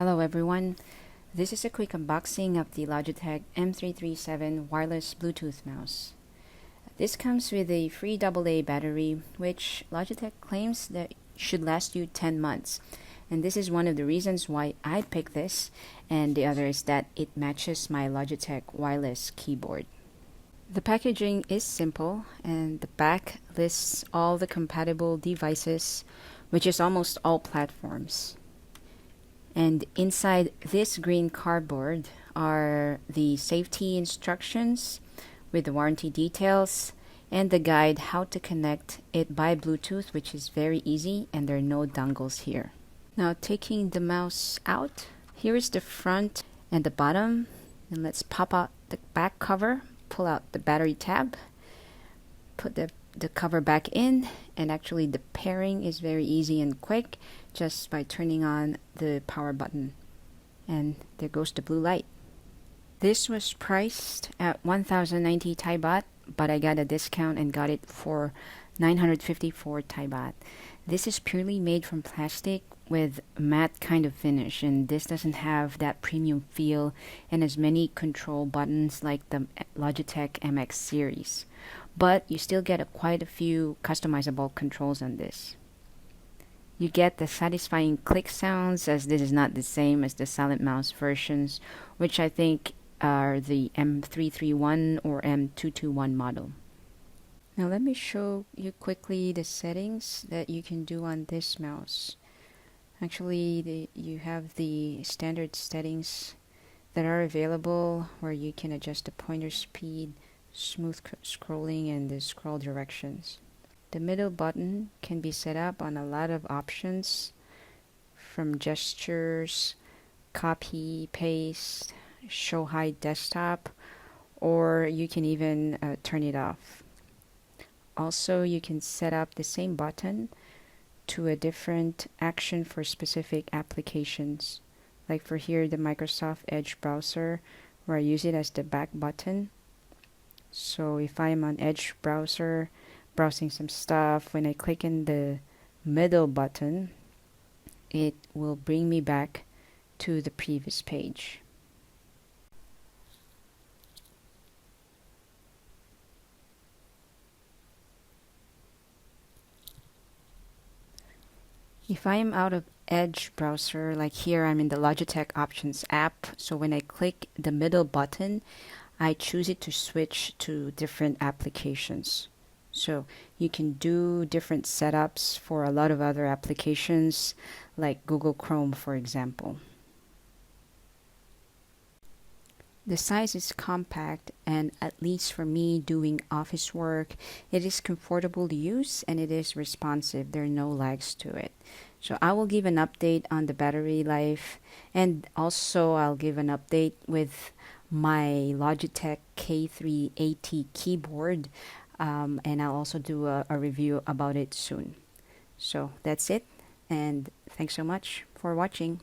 Hello everyone, this is a quick unboxing of the Logitech M337 wireless Bluetooth mouse. This comes with a free AA battery, which Logitech claims that should last you 10 months. And this is one of the reasons why I picked this, and the other is that it matches my Logitech wireless keyboard. The packaging is simple, and the back lists all the compatible devices, which is almost all platforms. And inside this green cardboard are the safety instructions with the warranty details and the guide how to connect it by Bluetooth, which is very easy, and there are no dongles here. Now taking the mouse out, here is the front and the bottom, and let's pop out the back cover, pull out the battery tab, put the cover back in, and actually the pairing is very easy and quick just by turning on the power button. And there goes the blue light. This was priced at 1,090 Thai baht, but I got a discount and got it for 954 Thai baht. This is purely made from plastic with matte kind of finish, and this doesn't have that premium feel and as many control buttons like the Logitech MX series. But you still get quite a few customizable controls on this. You get the satisfying click sounds, as this is not the same as the silent mouse versions, which I think are the M331 or M221 model. Now let me show you quickly the settings that you can do on this mouse. Actually, you have the standard settings that are available where you can adjust the pointer speed, smooth scrolling, and the scroll directions. The middle button can be set up on a lot of options, from gestures, copy, paste, show hide desktop, or you can even turn it off. Also, you can set up the same button to a different action for specific applications. Like for here, the Microsoft Edge browser, where I use it as the back button. So if I'm on Edge browser, browsing some stuff, when I click in the middle button, it will bring me back to the previous page. If I am out of Edge browser, like here I'm in the Logitech Options app, so when I click the middle button, I choose it to switch to different applications. So you can do different setups for a lot of other applications, like Google Chrome, for example. The size is compact, and at least for me doing office work, it is comfortable to use and it is responsive. There are no lags to it. So I will give an update on the battery life, and also I'll give an update with my Logitech K380 keyboard, and I'll also do a review about it soon. So that's it, and thanks so much for watching.